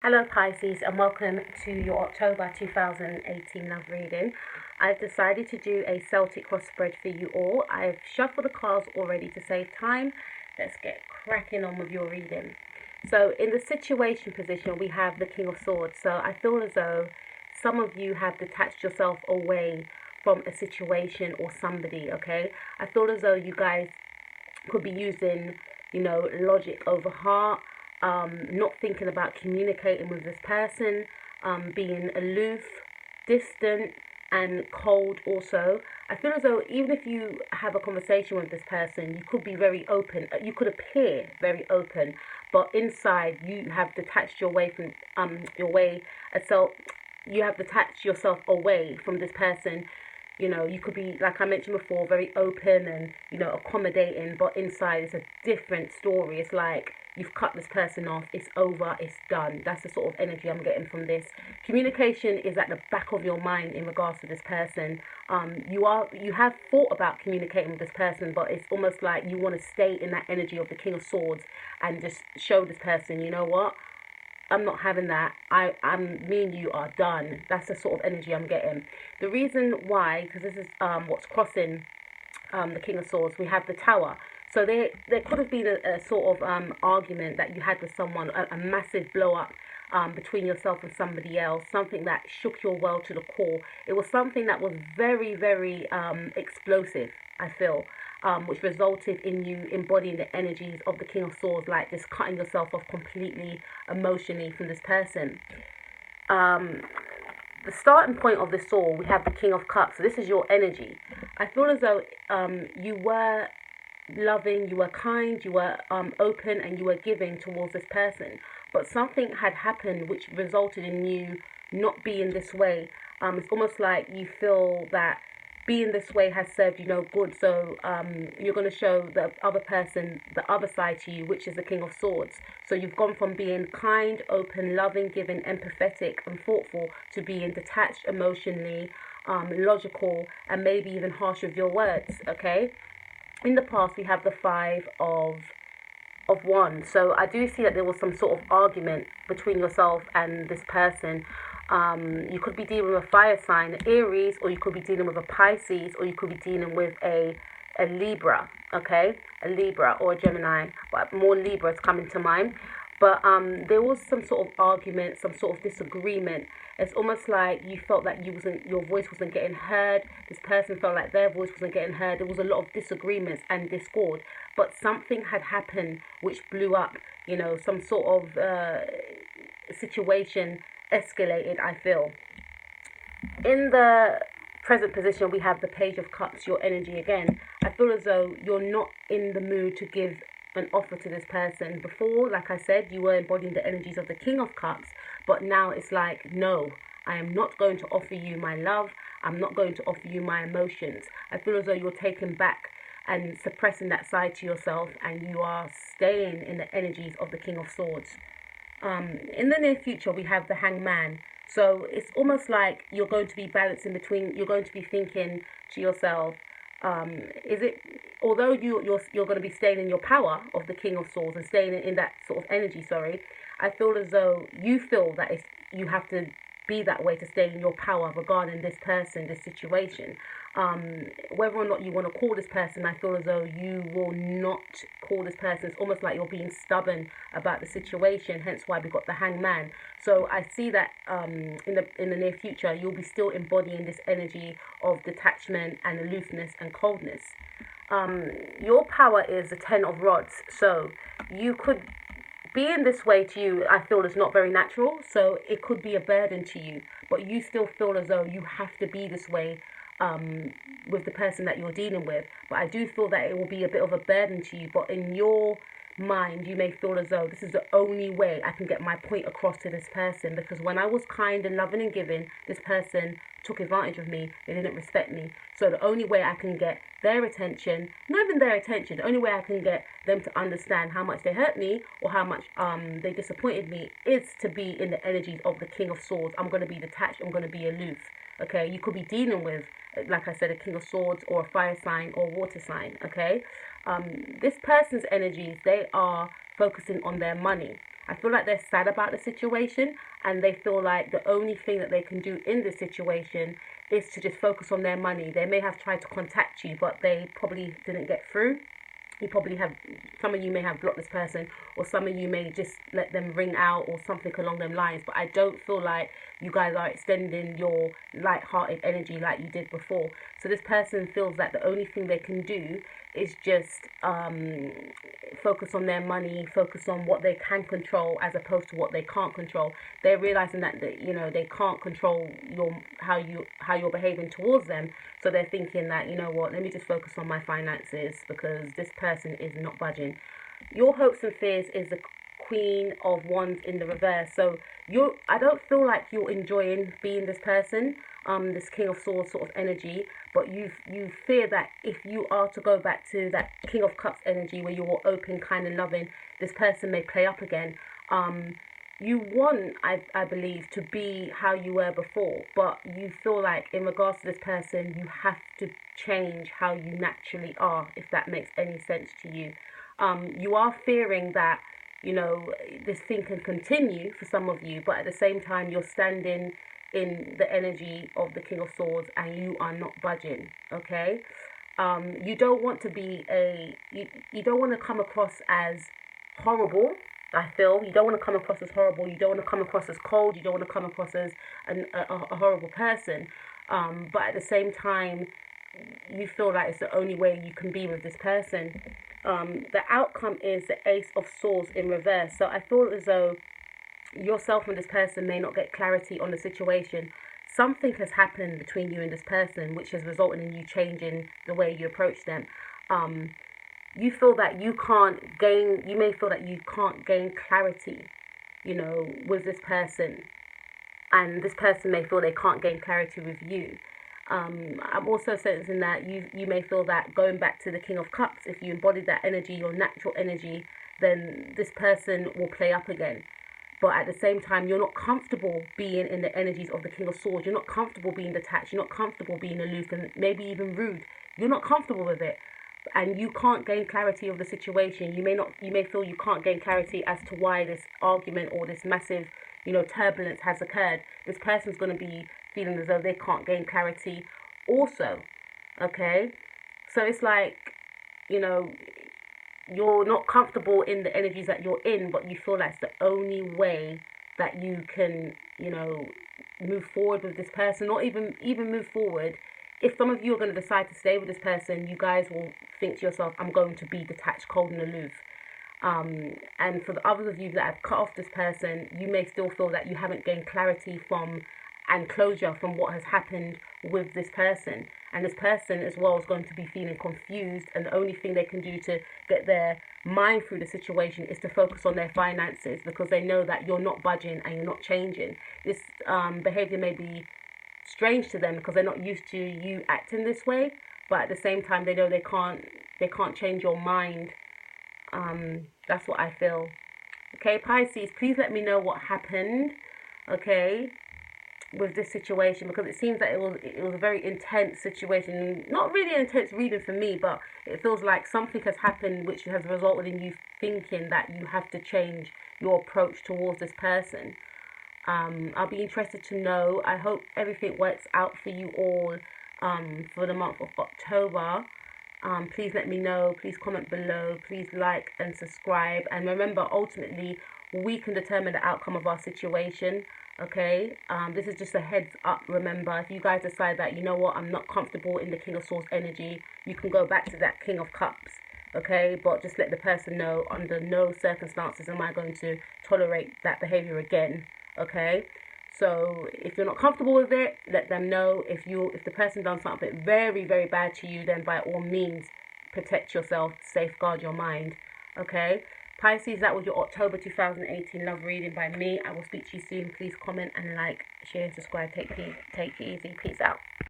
Hello Pisces and welcome to your October 2018 love reading. I've decided to do a Celtic cross spread for you all. I've shuffled the cards already to save time. Let's get cracking on with your reading. So in the situation position we have the King of Swords. So I feel as though some of you have detached yourself away from a situation or somebody, okay? I feel as though you guys could be using, logic over heart, not thinking about communicating with this person, being aloof, distant, and cold also. I feel as though even if you have a conversation with this person, you could be very open. You could appear very open, but inside you have detached your way. So you have detached yourself away from this person. You could be, like I mentioned before, very open and, accommodating, but inside it's a different story. It's like you've cut this person off, it's over, it's done. That's the sort of energy I'm getting from this. Communication is at the back of your mind in regards to this person. You have thought about communicating with this person, but it's almost like you want to stay in that energy of the King of Swords and just show this person, you know what? I'm not having that. Me and you are done. That's the sort of energy I'm getting. The reason why, because this is what's crossing the King of Swords. We have the Tower. So there could have been a sort of argument that you had with someone, a massive blow up between yourself and somebody else, something that shook your world to the core. It was something that was very, very explosive, I feel, which resulted in you embodying the energies of the King of Swords, like just cutting yourself off completely emotionally from this person. The starting point of the sword, we have the King of Cups. So this is your energy. I feel as though you were loving, you were kind, you were open, and you were giving towards this person. But something had happened which resulted in you not being this way. It's almost like you feel that being this way has served you no good. So you're going to show the other person the other side to you, which is the King of Swords. So you've gone from being kind, open, loving, giving, empathetic, and thoughtful to being detached emotionally, logical, and maybe even harsh with your words. Okay. In the past, we have the Five of Wands. So I do see that there was some sort of argument between yourself and this person. You could be dealing with a fire sign, Aries, or you could be dealing with a Pisces, or you could be dealing with a Libra, okay? A Libra or a Gemini, but more Libra is coming to mind. But there was some sort of argument, some sort of disagreement. It's almost like you felt that your voice wasn't getting heard. This person felt like their voice wasn't getting heard. There was a lot of disagreements and discord. But something had happened which blew up. Some sort of situation escalated, I feel. In the present position, we have the Page of Cups, your energy again. I feel as though you're not in the mood to give an offer to this person. Before, like I said, you were embodying the energies of the King of Cups, but now it's like, no, I am not going to offer you my love. I'm not going to offer you my emotions. I feel as though you're taken back and suppressing that side to yourself, and you are staying in the energies of the King of Swords. In the near future, we have the Hangman. So it's almost like you're going to be balancing between. You're going to be thinking to yourself, is it? Although you're going to be staying in your power of the King of Swords and staying in that sort of energy. Sorry, I feel as though you feel that you have to be that way to stay in your power regarding this person, this situation. Whether or not you want to call this person, I feel as though you will not call this person. It's almost like you're being stubborn about the situation. Hence why we got the Hangman. So I see that in the near future you'll be still embodying this energy of detachment and aloofness and coldness. Your power is the Ten of Rods. So you could being this way to you, I feel, is not very natural. So it could be a burden to you, but you still feel as though you have to be this way with the person that you're dealing with. But I do feel that it will be a bit of a burden to you. But in your mind, you may feel as though this is the only way I can get my point across to this person, because when I was kind and loving and giving, this person took advantage of me. They didn't respect me. So the only way I can get their attention, not even their attention, the only way I can get them to understand how much they hurt me or how much they disappointed me is to be in the energies of the King of Swords. I'm going to be detached. I'm going to be aloof. Okay, you could be dealing with, like I said, a King of Swords or a fire sign or water sign. Okay, this person's energies, they are focusing on their money. I feel like they're sad about the situation, and they feel like the only thing that they can do in this situation is to just focus on their money. They may have tried to contact you, but they probably didn't get through. You probably have, some of you may have blocked this person, or some of you may just let them ring out or something along them lines. But I don't feel like you guys are extending your light-hearted energy like you did before. So this person feels that the only thing they can do is just focus on their money, focus on what they can control as opposed to what they can't control. They're realizing that they can't control how you're behaving towards them. So they're thinking that, you know what, let me just focus on my finances because this person is not budging. Your hopes and fears is the Queen of Wands in the reverse. So I don't feel like you're enjoying being this person, this King of Swords sort of energy, but you fear that if you are to go back to that King of Cups energy where you're open, kind and loving, this person may play up again. You want, I believe, to be how you were before, but you feel like in regards to this person, you have to change how you naturally are, if that makes any sense to you. You are fearing that, this thing can continue for some of you, but at the same time, you're standing in the energy of the King of Swords and you are not budging, okay? You don't want to be you don't want to come across as horrible. I feel you don't want to come across as horrible. You don't want to come across as cold. You don't want to come across as a horrible person. But at the same time, you feel like it's the only way you can be with this person. The outcome is the Ace of Swords in reverse. So I feel as though yourself and this person may not get clarity on the situation. Something has happened between you and this person which has resulted in you changing the way you approach them. You feel that you may feel that you can't gain clarity, with this person. And this person may feel they can't gain clarity with you. I'm also sensing that you may feel that going back to the King of Cups, if you embody that energy, your natural energy, then this person will play up again. But at the same time, you're not comfortable being in the energies of the King of Swords. You're not comfortable being detached. You're not comfortable being aloof and maybe even rude. You're not comfortable with it. And you can't gain clarity of the situation. You may feel you can't gain clarity as to why this argument or this massive, turbulence has occurred. This person's going to be feeling as though they can't gain clarity also. Okay? So it's like, you're not comfortable in the energies that you're in, but you feel that's the only way that you can, move forward with this person, or even move forward. If some of you are going to decide to stay with this person, you guys will think to yourself, I'm going to be detached, cold and aloof. And for the others of you that have cut off this person, you may still feel that you haven't gained clarity from and closure from what has happened with this person. And this person as well is going to be feeling confused, and the only thing they can do to get their mind through the situation is to focus on their finances, because they know that you're not budging and you're not changing. This behavior may be strange to them because they're not used to you acting this way, but at the same time they know they can't change your mind. That's what I feel. Okay, Pisces, please let me know what happened, okay, with this situation, because it seems that it was a very intense situation. Not really an intense reading for me, but it feels like something has happened which has resulted in you thinking that you have to change your approach towards this person. I'll be interested to know. I hope everything works out for you all for the month of October. Please let me know. Please comment below. Please like and subscribe. And remember, ultimately, we can determine the outcome of our situation. Okay? This is just a heads up. Remember, if you guys decide that, you know what, I'm not comfortable in the King of Swords energy, you can go back to that King of Cups. Okay? But just let the person know, under no circumstances am I going to tolerate that behavior again. Okay, so if you're not comfortable with it, let them know. If the person done something very, very bad to you, then by all means protect yourself, safeguard your mind. Okay, Pisces, that was your October 2018 love reading by me. I will speak to you soon. Please comment and like, share, and subscribe. Take it easy. Peace out.